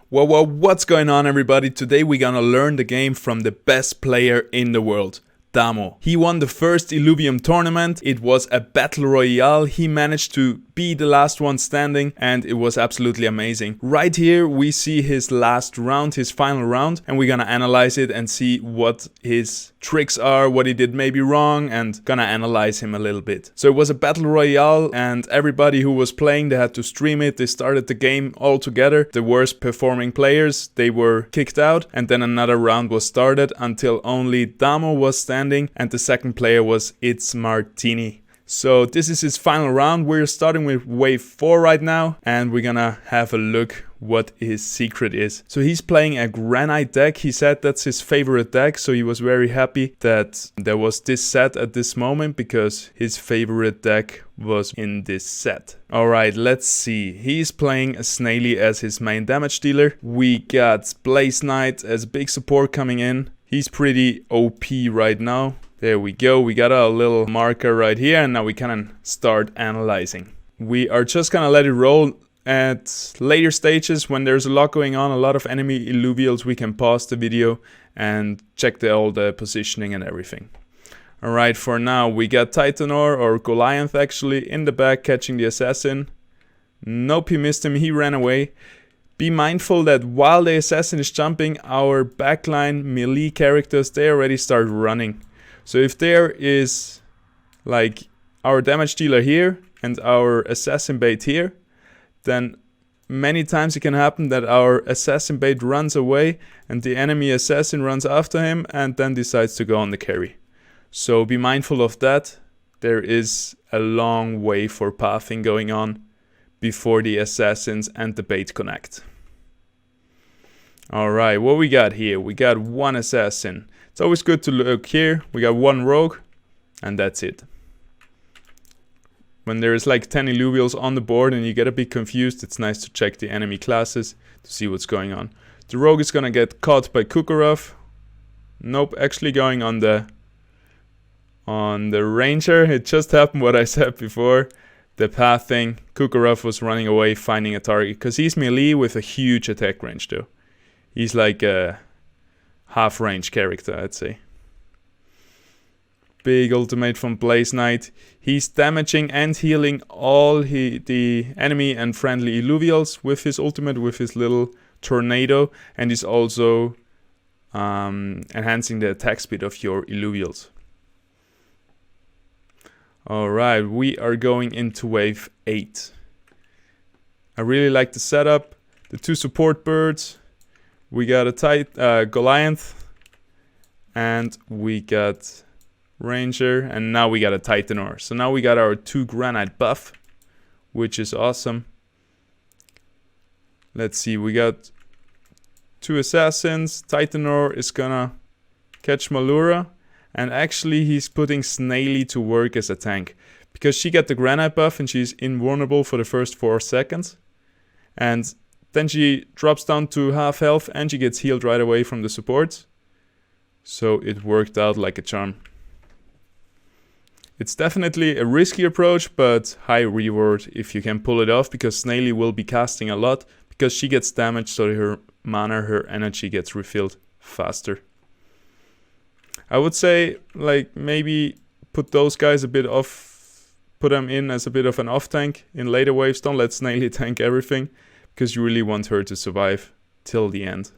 Well, what's going on, everybody? Today we're gonna learn the game from the best player in the world, Damo. He won the first Illuvium Tournament. It was a Battle Royale. He managed to be the last one standing and it was absolutely amazing. Right here we see his last round, his final round, and we're gonna analyze it and see what his tricks are, what he did maybe wrong, and gonna analyze him a little bit. So it was a Battle Royale and everybody who was playing, they had to stream it. They started the game all together. The worst performing players, they were kicked out, and then another round was started until only Damo was standing and the second player was outsmart. So this is his final round. We're starting with wave 4 right now and we're gonna have a look what his secret is. So he's playing a granite deck. He said that's his favorite deck, so he was very happy that there was this set at this moment because his favorite deck was in this set. Alright, let's see. He's playing a Snaily as his main damage dealer. We got Blaze Knight as big support coming in. He's pretty OP right now. There we go, we got a little marker right here and now we can start analyzing. We are just gonna let it roll. At later stages, when there's a lot going on, a lot of enemy Illuvials, we can pause the video and check all the positioning and everything. Alright, for now we got Titanor or Goliath actually in the back catching the assassin. Nope, he missed him, he ran away. Be mindful that while the assassin is jumping, our backline melee characters, they already start running. So if there is like our damage dealer here and our assassin bait here, then many times it can happen that our assassin bait runs away and the enemy assassin runs after him and then decides to go on the carry. So be mindful of that. There is a long way for pathing going on before the assassins and the bait connect. Alright, what we got here? We got one assassin. It's always good to look here. We got one rogue and that's it. When there is like 10 Illuvials on the board and you get a bit confused, it's nice to check the enemy classes to see what's going on. The rogue is gonna get caught by Kukurov. Nope, actually going on the ranger. It just happened what I said before. The path thing. Kukurov was running away finding a target because he's melee with a huge attack range though. He's like a half range character, I'd say. Big ultimate from Blaze Knight. He's damaging and healing all the enemy and friendly Illuvials with his ultimate, with his little tornado, and he's also enhancing the attack speed of your Illuvials. Alright, we are going into wave 8. I really like the setup. The two support birds. We got a Goliath. And we got Ranger, and now we got a Titanor. So now we got our 2 granite buff, which is awesome. Let's see, we got 2 assassins. Titanor is gonna catch Malura, and actually he's putting Snaily to work as a tank because she got the granite buff and she's invulnerable for the first 4 seconds, and then she drops down to half health and she gets healed right away from the supports. So it worked out like a charm. It's definitely a risky approach, but high reward if you can pull it off, because Snaily will be casting a lot because she gets damaged, so her mana, her energy gets refilled faster. I would say like maybe put those guys a bit off, put them in as a bit of an off tank in later waves. Don't let Snaily tank everything because you really want her to survive till the end.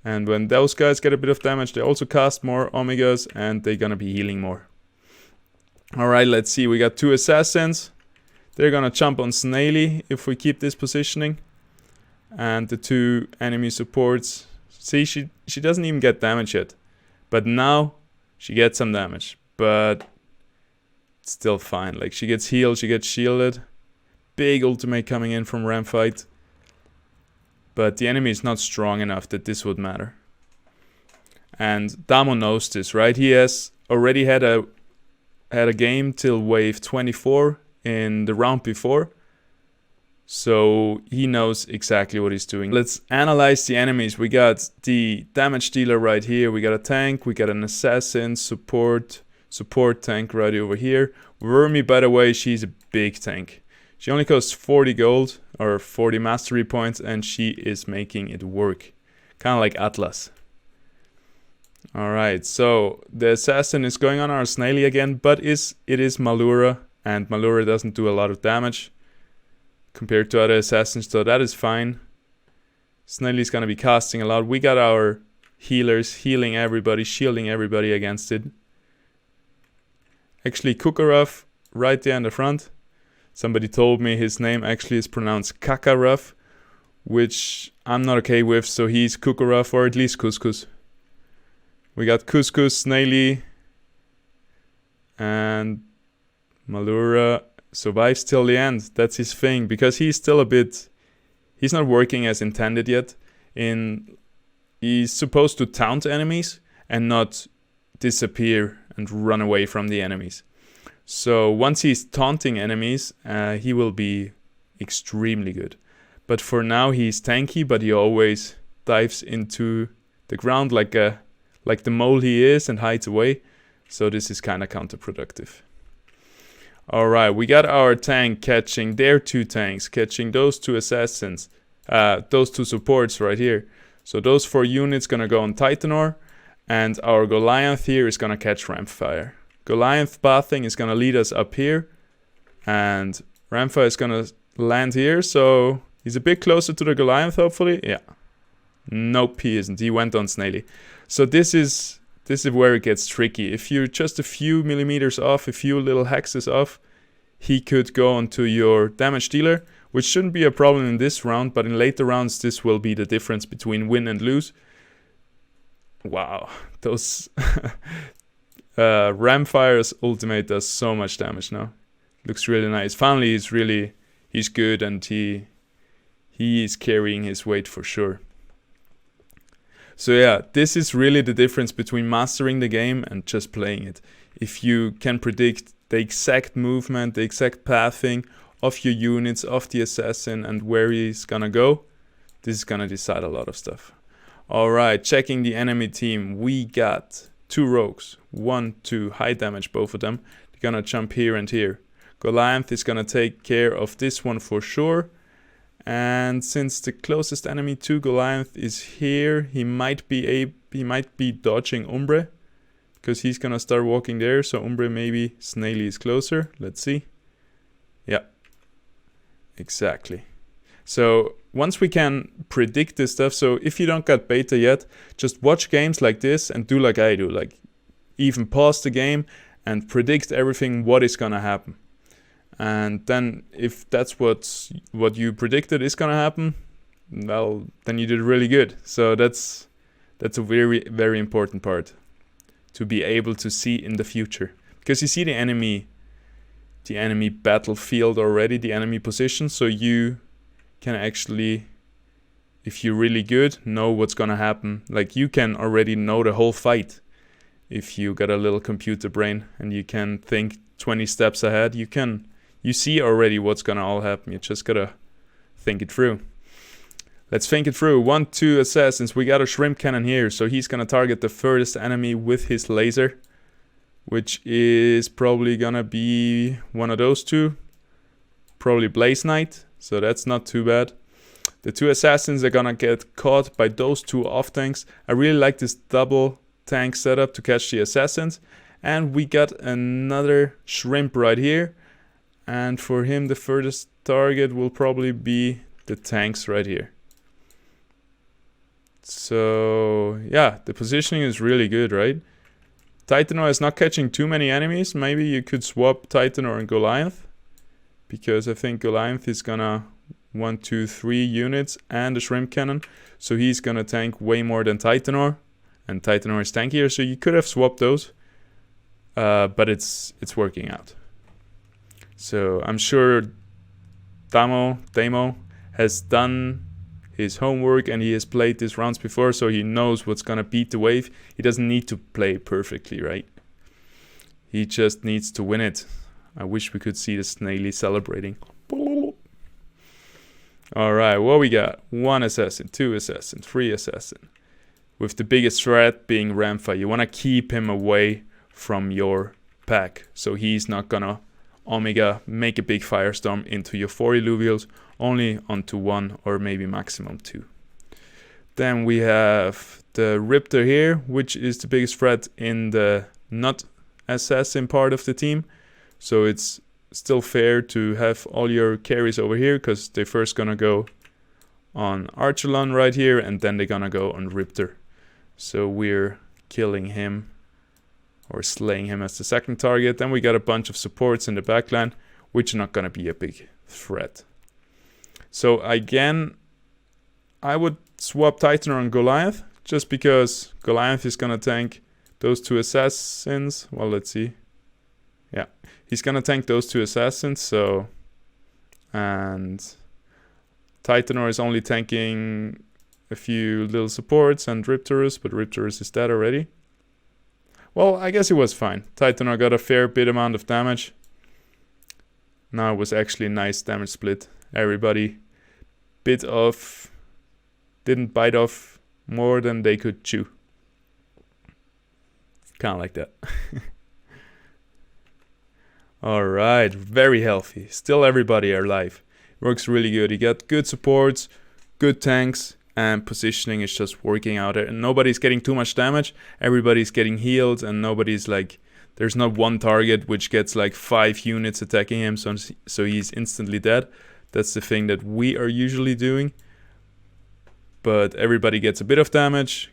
And when those guys get a bit of damage, they also cast more Omegas and they're gonna be healing more. Alright, let's see. We got 2 assassins. They're gonna jump on Snaily if we keep this positioning. And the 2 enemy supports. See, she doesn't even get damage yet. But now she gets some damage. But it's still fine. Like, she gets healed, she gets shielded. Big ultimate coming in from Ramfight. But the enemy is not strong enough that this would matter. And Damo knows this, right? He has already had a game till wave 24 in the round before. So he knows exactly what he's doing. Let's analyze the enemies. We got the damage dealer right here. We got a tank. We got an assassin, support tank right over here. Wormy, by the way, she's a big tank. She only costs 40 gold. or 40 mastery points, and she is making it work. Kind of like Atlas. Alright, so the assassin is going on our Snaily again, but it is Malura, and Malura doesn't do a lot of damage compared to other assassins, so that is fine. Snaily's gonna be casting a lot. We got our healers healing everybody, shielding everybody against it. Actually, Kukarov right there in the front. Somebody told me his name actually is pronounced Kakarov, which I'm not okay with, so he's Kukarov, or at least Couscous. We got Couscous, Snaily, and Malura survives till the end. That's his thing, because he's still a bit... He's not working as intended yet. He's supposed to taunt enemies and not disappear and run away from the enemies. So once he's taunting enemies, he will be extremely good. But for now he's tanky, but he always dives into the ground like the mole he is and hides away. So this is kind of counterproductive. Alright, we got our tank catching their 2 tanks, catching those 2 assassins, those 2 supports right here. So those 4 units gonna go on Titanor, and our Goliath here is gonna catch Ramfire. Goliath bathing is gonna lead us up here, and Ramfire is gonna land here, so he's a bit closer to the Goliath hopefully. Yeah. Nope, he isn't. He went on Snaily. So this is where it gets tricky. If you're just a few millimeters off, a few little hexes off, he could go onto your damage dealer, which shouldn't be a problem in this round, but in later rounds this will be the difference between win and lose. Wow, those Ramfire's ultimate does so much damage now. Looks really nice. Finally he's good, and he is carrying his weight for sure. So yeah, this is really the difference between mastering the game and just playing it. If you can predict the exact movement, the exact pathing of your units, of the assassin, and where he's gonna go, this is gonna decide a lot of stuff. Alright, checking the enemy team. We got 2 rogues. 1, 2, high damage, both of them. They're gonna jump here and here. Goliath is gonna take care of this one for sure. And since the closest enemy to Goliath is here, he might be dodging Umbre, because he's gonna start walking there. So Umbre, maybe Snaily is closer. Let's see. Yeah, exactly. So once we can predict this stuff, so if you don't got beta yet, just watch games like this and do like I do, like even pause the game and predict everything what is gonna happen. And then if that's what you predicted is gonna happen, well, then you did really good. So that's a very, very important part, to be able to see in the future, because you see the enemy battlefield already, the enemy position, so you can actually, if you're really good, know what's gonna happen. Like you can already know the whole fight if you got a little computer brain and you can think 20 steps ahead. You see already what's gonna all happen. You just gotta think it through. Let's think it through. 1, 2 assassins. We got a shrimp cannon here, so he's gonna target the furthest enemy with his laser, which is probably gonna be one of those 2. Probably Blaze Knight, so that's not too bad. The 2 assassins are gonna get caught by those 2 off tanks. I really like this double tank setup to catch the assassins. And we got another shrimp right here. And for him, the furthest target will probably be the tanks right here. So yeah, the positioning is really good, right? Titanor is not catching too many enemies. Maybe you could swap Titanor and Goliath, because I think Goliath is gonna 1, 2, 3 units and a shrimp cannon. So he's gonna tank way more than Titanor, and Titanor is tankier. So you could have swapped those, but it's working out. So I'm sure Damo has done his homework and he has played these rounds before, so he knows what's gonna beat the wave. He doesn't need to play perfectly, right? He just needs to win it. I wish we could see the Snaily celebrating. Alright, what we got? 1 assassin, 2 assassin, 3 assassin. With the biggest threat being Ramfire. You wanna keep him away from your pack, so he's not gonna Omega, make a big firestorm into your 4 Illuvials, only onto 1 or maybe maximum 2. Then we have the Riptor here, which is the biggest threat in the not assassin part of the team. So it's still fair to have all your carries over here, because they're first gonna go on Archelon right here, and then they're gonna go on Riptor. So we're killing him or slaying him as the second target. Then we got a bunch of supports in the backline, which are not gonna be a big threat. So again, I would swap Titanor on Goliath, just because Goliath is gonna tank those 2 assassins. Well, let's see. Yeah, he's gonna tank those 2 assassins, so... And Titanor is only tanking a few little supports and Riptorus, but Riptorus is dead already. Well, I guess it was fine. Titanor got a fair bit amount of damage. Now it was actually a nice damage split. Everybody didn't bite off more than they could chew. Kind of like that. Alright, very healthy. Still everybody alive. Works really good. You got good supports, good tanks, and positioning is just working out there. And nobody's getting too much damage. Everybody's getting healed, and nobody's like... There's not one target which gets like 5 units attacking him, so he's instantly dead. That's the thing that we are usually doing. But everybody gets a bit of damage,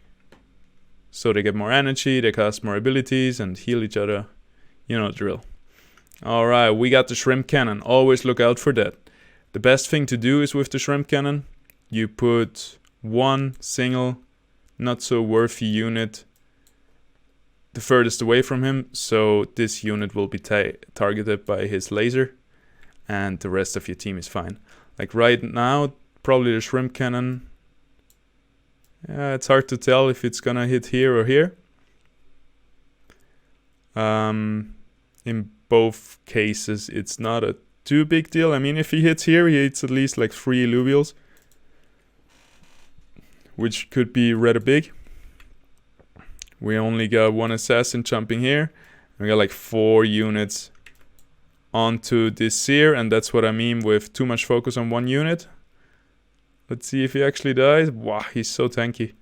so they get more energy, they cast more abilities, and heal each other. You know the drill. Alright, we got the Shrimp Cannon. Always look out for that. The best thing to do is with the Shrimp Cannon, you put one single, not so worthy unit the furthest away from him, so this unit will be targeted by his laser, and the rest of your team is fine. Like right now, probably the Shrimp Cannon, it's hard to tell if it's gonna hit here or here. In both cases, it's not a too big deal. I mean, if he hits here, he hits at least like 3 Illuvials, which could be rather big. We only got 1 assassin jumping here. We got like 4 units onto this Seer, and that's what I mean with too much focus on one unit. Let's see if he actually dies. Wow, he's so tanky.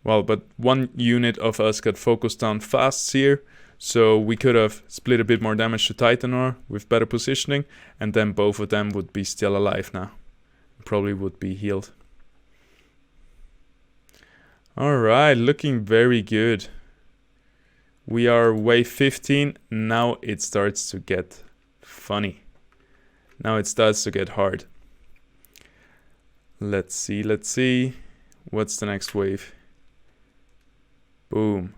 Well, but 1 unit of us got focused on fast Seer, so we could have split a bit more damage to Titanor with better positioning, and then both of them would be still alive now. Probably would be healed. Alright, looking very good. We are wave 15. Now it starts to get funny. Now it starts to get hard. Let's see. What's the next wave? Boom.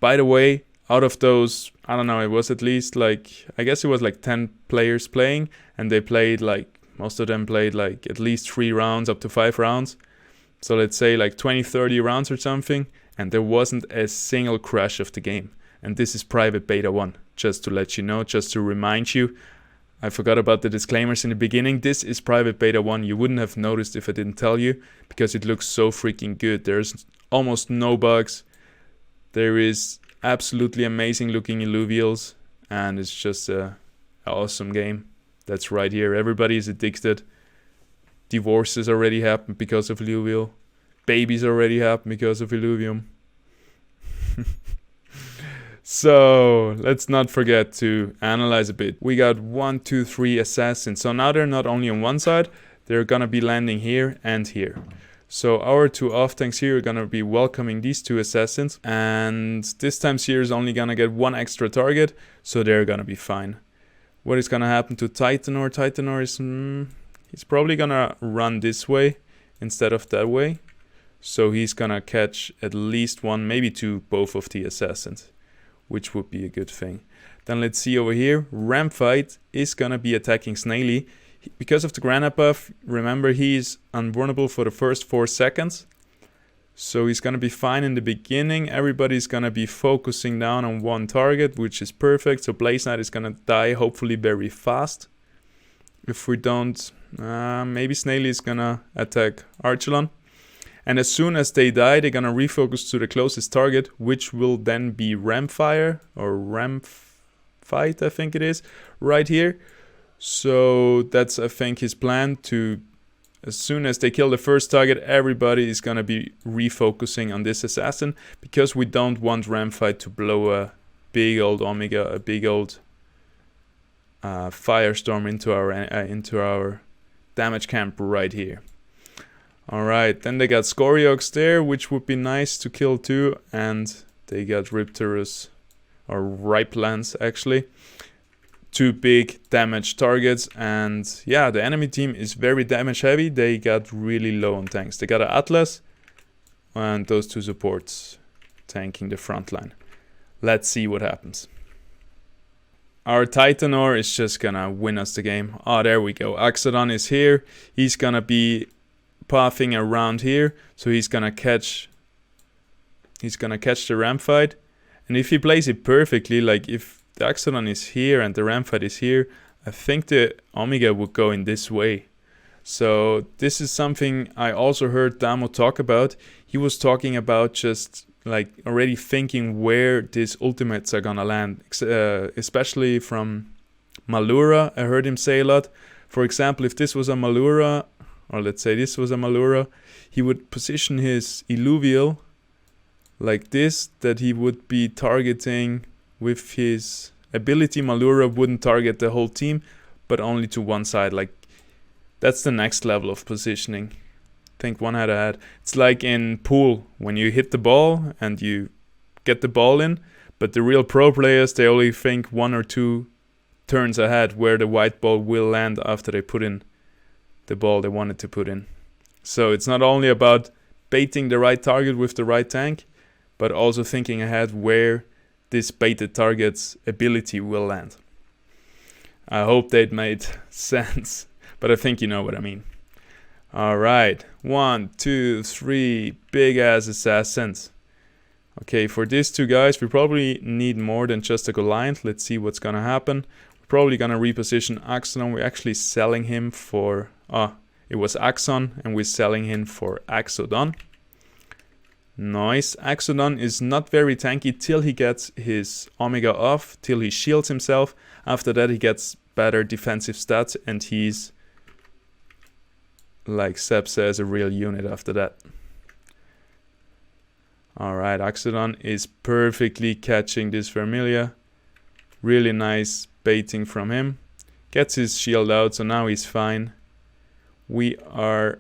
By the way, out of those, I don't know, it was at least like, I guess it was like 10 players playing, and they played like, most of them played like at least 3 rounds, up to 5 rounds. So let's say like 20-30 rounds or something, and there wasn't a single crash of the game. And this is private beta 1, just to let you know, just to remind you. I forgot about the disclaimers in the beginning. This is private beta 1. You wouldn't have noticed if I didn't tell you, because it looks so freaking good. There's almost no bugs. There is absolutely amazing looking Illuvials, and it's just an awesome game. That's right here. Everybody is addicted. Divorces already happened because of Illuvial. Babies already happened because of Illuvium. So let's not forget to analyze a bit. We got 1, 2, 3 assassins. So now they're not only on one side, they're gonna be landing here and here. So our 2 off tanks here are gonna be welcoming these 2 assassins, and this time Seer is only gonna get 1 extra target, so they're gonna be fine. What is gonna happen to Titanor? Titanor is he's probably gonna run this way instead of that way, so he's gonna catch at least 1, maybe 2, both of the assassins, which would be a good thing. Then let's see over here. Ramfight is gonna be attacking Snaily. Because of the granite buff, remember he's invulnerable for the first 4 seconds. So he's gonna be fine in the beginning. Everybody's gonna be focusing down on one target, which is perfect. So Blaze Knight is gonna die, hopefully very fast. If we don't, maybe Snaily is gonna attack Archelon. And as soon as they die, they're gonna refocus to the closest target, which will then be Ramfire or fight, I think it is, right here. So that's, I think, his plan to, as soon as they kill the first target, everybody is gonna be refocusing on this assassin, because we don't want Ramfight to blow a big old Omega, a big old firestorm into our damage camp right here. Alright, then they got Scoriox there, which would be nice to kill too, and they got Ripterus, or Ripelands actually. 2 big damage targets, and yeah, the enemy team is very damage heavy. They got really low on tanks. They got an Atlas, and those 2 supports tanking the front line. Let's see what happens. Our Titanor is just gonna win us the game. Oh, there we go. Axodon is here. He's gonna be pathing around here, so he's gonna catch the ram fight. And if he plays it perfectly, like if the Axodon is here and the ram fight is here, I think the Omega would go in this way. So this is something I also heard Damo talk about. He was talking about just like already thinking where these ultimates are gonna land, especially from Malura. I heard him say a lot. For example, if this was a Malura, or let's say this was a Malura, he would position his Illuvial like this, that he would be targeting with his ability. Malura wouldn't target the whole team, but only to one side. Like, that's the next level of positioning. Think one head ahead. It's like in pool, when you hit the ball and you get the ball in, but the real pro players, they only think 1 or 2 turns ahead where the white ball will land after they put in the ball they wanted to put in. So it's not only about baiting the right target with the right tank, but also thinking ahead where this baited target's ability will land. I hope that made sense, but I think you know what I mean. Alright, 1, 2, 3 big ass assassins. Okay, for these 2 guys, we probably need more than just a Goliath. Let's see what's gonna happen. We're probably gonna reposition Axon. We're actually selling him for... it was Axon, and we're selling him for Axodon. Nice. Axodon is not very tanky till he gets his Omega off, till he shields himself. After that, he gets better defensive stats, and he's, like Seb says, a real unit after that. Alright, Axodon is perfectly catching this Vermilia. Really nice baiting from him. Gets his shield out, so now he's fine. We are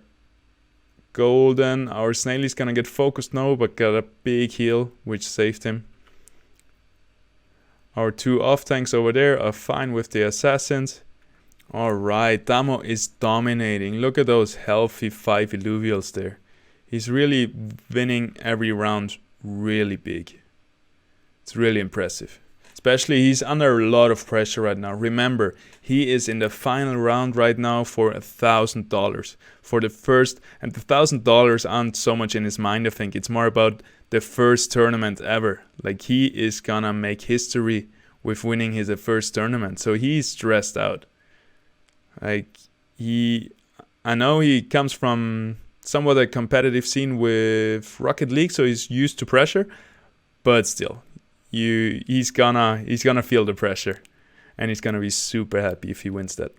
golden. Our Snailey's gonna get focused now, but got a big heal, which saved him. Our 2 off tanks over there are fine with the assassins. Alright, Damo is dominating. Look at those healthy 5 Illuvials there. He's really winning every round really big. It's really impressive. Especially he's under a lot of pressure right now. Remember, he is in the final round right now for $1,000. For the first, and the $1,000 aren't so much in his mind, I think. It's more about the first tournament ever. Like, he is gonna make history with winning his first tournament. So he's stressed out. Like, I know he comes from somewhat a competitive scene with Rocket League, so he's used to pressure, but still, he's gonna feel the pressure, and he's gonna be super happy if he wins that.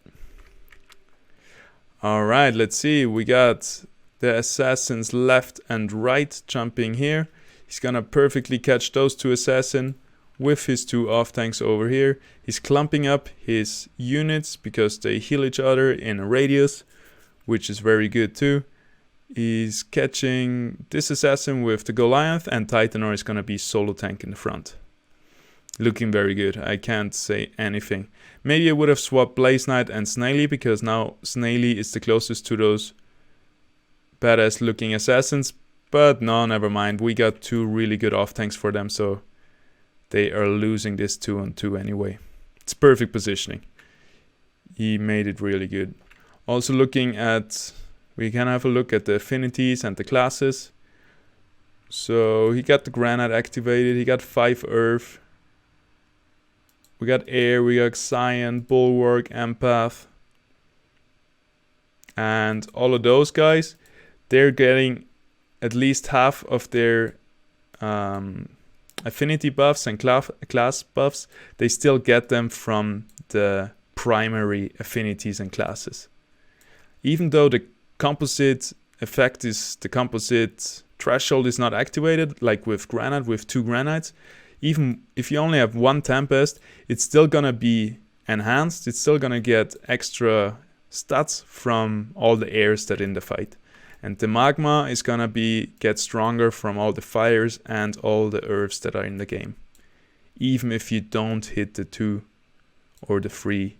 All right, let's see. We got the assassins left and right jumping here. He's gonna perfectly catch those 2 assassins with his 2 off tanks over here. He's clumping up his units because they heal each other in a radius, which is very good too. He's catching this assassin with the Goliath, and Titanor is gonna be solo tank in the front. Looking very good. I can't say anything. Maybe I would have swapped Blaze Knight and Snaily, because now Snaily is the closest to those badass looking assassins. But no, never mind. We got 2 really good off tanks for them, so they are losing this 2-on-2 anyway. It's perfect positioning. He made it really good. Also looking at... we can have a look at the affinities and the classes. So he got the Granite activated. He got 5 Earth. We got Air. We got Cyan, Bulwark, Empath. And all of those guys, they're getting at least half of their affinity buffs and class buffs, they still get them from the primary affinities and classes. Even though the composite effect is, the composite threshold is not activated, like with granite, with 2 granites, even if you only have 1 tempest, it's still gonna be enhanced. It's still gonna get extra stats from all the airs that in the fight. And the magma is gonna get stronger from all the fires and all the earths that are in the game, even if you don't hit the 2 or the 3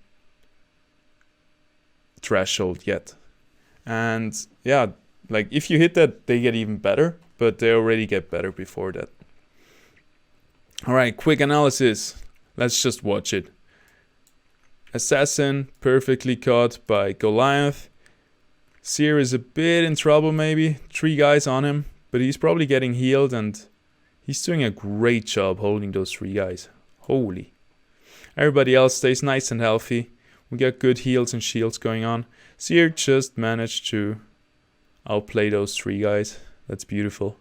threshold yet. And yeah, like if you hit that, they get even better, but they already get better before that. Alright, quick analysis. Let's just watch it. Assassin perfectly caught by Goliath. Seer is a bit in trouble maybe. 3 guys on him, but he's probably getting healed and he's doing a great job holding those 3 guys. Holy. Everybody else stays nice and healthy. We got good heals and shields going on. Seer just managed to outplay those 3 guys. That's beautiful.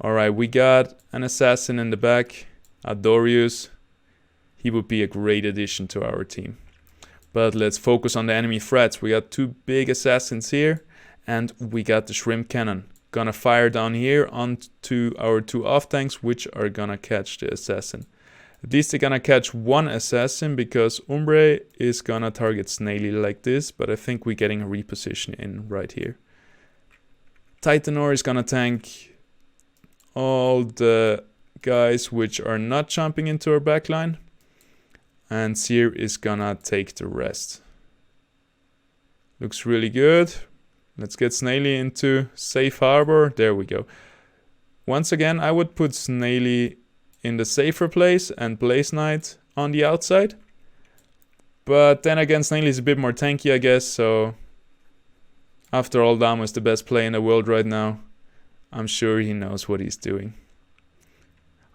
Alright, we got an assassin in the back. Adorius. He would be a great addition to our team. But let's focus on the enemy threats. We got 2 big assassins here. And we got the shrimp cannon. Gonna fire down here onto our 2 off tanks, which are gonna catch the assassin. At least they're gonna catch 1 assassin, because Umbre is gonna target Snaily like this. But I think we're getting a reposition in right here. Titanor is gonna tank all the guys which are not jumping into our backline. And Seer is gonna take the rest. Looks really good. Let's get Snaily into safe harbor. There we go. Once again, I would put Snaily in the safer place and Blaze Knight on the outside. But then again, Snaily is a bit more tanky, I guess. So after all, Damo is the best player in the world right now. I'm sure he knows what he's doing.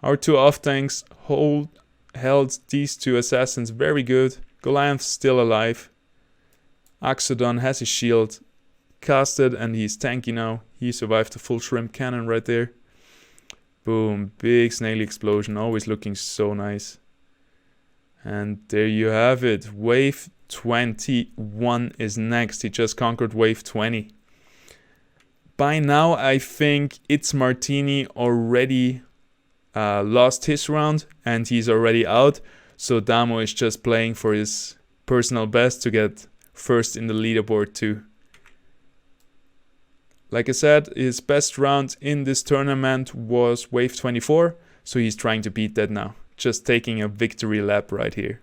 Our 2 off tanks held these 2 assassins very good. Goliath's still alive. Axodon has his shield casted and he's tanky now. He survived the full shrimp cannon right there. Boom, big Snaily explosion, always looking so nice. And there you have it. Wave 21 is next. He just conquered wave 20. By now, I think It's Martini already lost his round and he's already out. So Damo is just playing for his personal best to get first in the leaderboard too. Like I said, his best round in this tournament was wave 24. So he's trying to beat that now. Just taking a victory lap right here.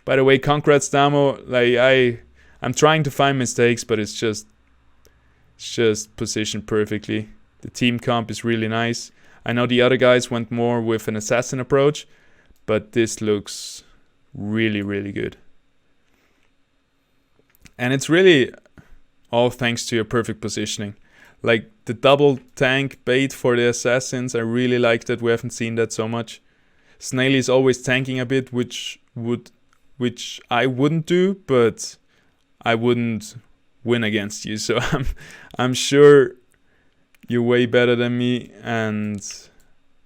By the way, congrats Damo. Like I'm trying to find mistakes, but it's just positioned perfectly. The team comp is really nice. I know the other guys went more with an assassin approach, but this looks really, really good. And it's really all thanks to your perfect positioning. Like the double tank bait for the assassins, I really like that. We haven't seen that so much. Snaily is always tanking a bit, which I wouldn't do, but I wouldn't win against you. So I'm sure you're way better than me, and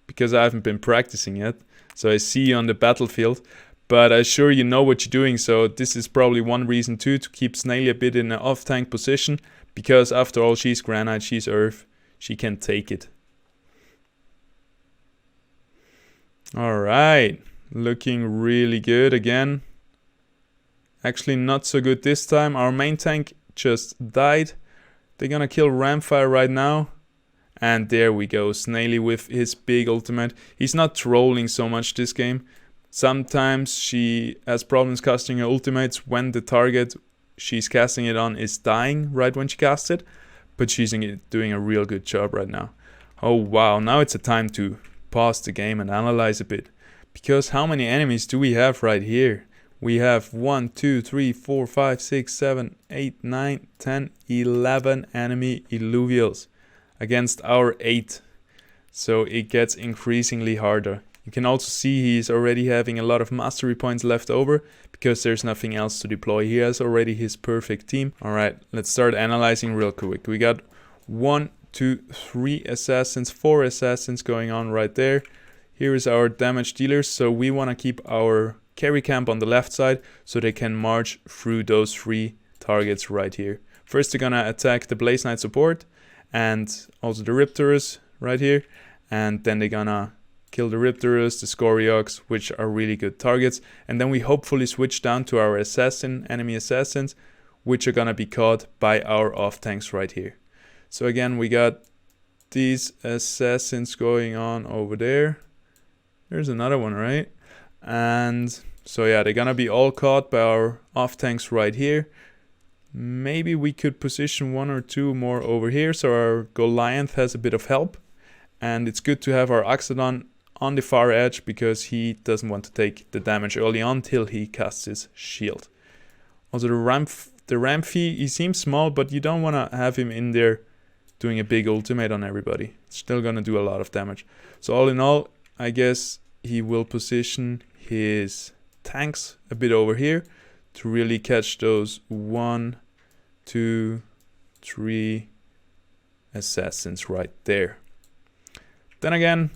because I haven't been practicing yet, so I see you on the battlefield, but I'm sure you know what you're doing. So this is probably one reason too to keep Snaily a bit in an off tank position, because after all, she's granite, she's earth, she can take it. All right, looking really good again. Actually not so good this time. Our main tank just died. They're gonna kill Ramfire right now. And there we go, Snaily with his big ultimate. He's not trolling so much this game. Sometimes she has problems casting her ultimates when the target she's casting it on is dying right when she casts it. But she's doing a real good job right now. Oh wow, now it's a time to pause the game and analyze a bit. Because how many enemies do we have right here? We have 1, 2, 3, 4, 5, 6, 7, 8, 9, 10, 11 enemy Illuvials against our 8. So it gets increasingly harder. You can also see he's already having a lot of mastery points left over because there's nothing else to deploy. He has already his perfect team. Alright, let's start analyzing real quick. We got 1, 2, 3 assassins, 4 assassins going on right there. Here is our damage dealers. So we want to keep our carry camp on the left side so they can march through those 3 targets right here. First they're gonna attack the Blaze Knight support and also the Riptorus right here, and then they're gonna kill the Riptorus, the Scoriox, which are really good targets, and then we hopefully switch down to our enemy assassins, which are gonna be caught by our off tanks right here. So again, we got these assassins going on over there. There's another one, right? And so yeah, they're gonna be all caught by our off tanks right here. Maybe we could position 1 or 2 more over here so our Goliath has a bit of help. And it's good to have our Oxodon on the far edge because he doesn't want to take the damage early on till he casts his shield. Also the Ramphi, he seems small, but you don't want to have him in there doing a big ultimate on everybody. It's still gonna do a lot of damage. So all in all, I guess he will position his tanks a bit over here to really catch those 1, 2, 3 assassins right there. Then again,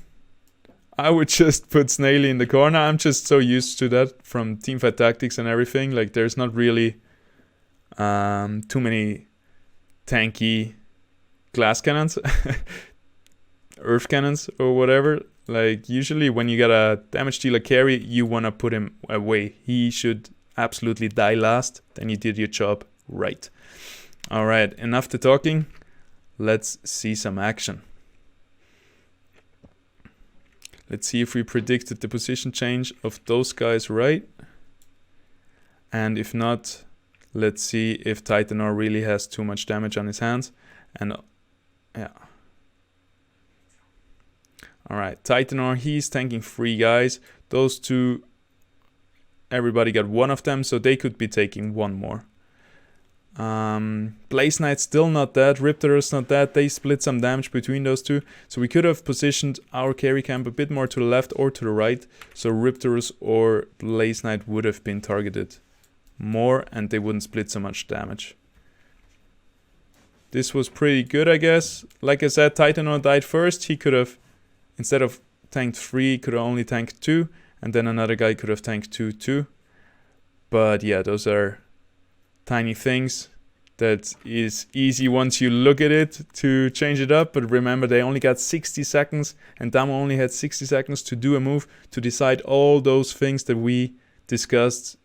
I would just put Snaily in the corner. I'm just so used to that from Teamfight Tactics and everything. Like there's not really too many tanky glass cannons, earth cannons or whatever. Like usually when you got a damage dealer carry, you want to put him away. He should absolutely die last, then you did your job right. Alright, enough to talking. Let's see some action. Let's see if we predicted the position change of those guys right. And if not, let's see if Titanor really has too much damage on his hands. And yeah. Alright, Titanor, he's tanking 3 guys. Those 2, everybody got 1 of them, so they could be taking 1 more. Blaze Knight still not dead, Riptorus not dead, they split some damage between those 2. So we could have positioned our carry camp a bit more to the left or to the right, so Riptorus or Blaze Knight would have been targeted more and they wouldn't split so much damage. This was pretty good, I guess. Like I said, Titanor died first. He could have, instead of tanked 3, could have only tanked 2, and then another guy could have tanked 2 too. But yeah, those are tiny things that is easy once you look at it to change it up. But remember, they only got 60 seconds and Damo only had 60 seconds to do a move to decide all those things that we discussed,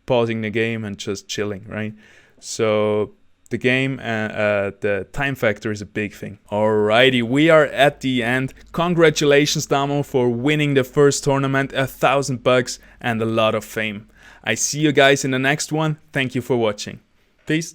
pausing the game and just chilling, right? So the game, the time factor is a big thing. Alrighty, we are at the end. Congratulations, Damo, for winning the first tournament, $1,000 and a lot of fame. I see you guys in the next one. Thank you for watching. Peace.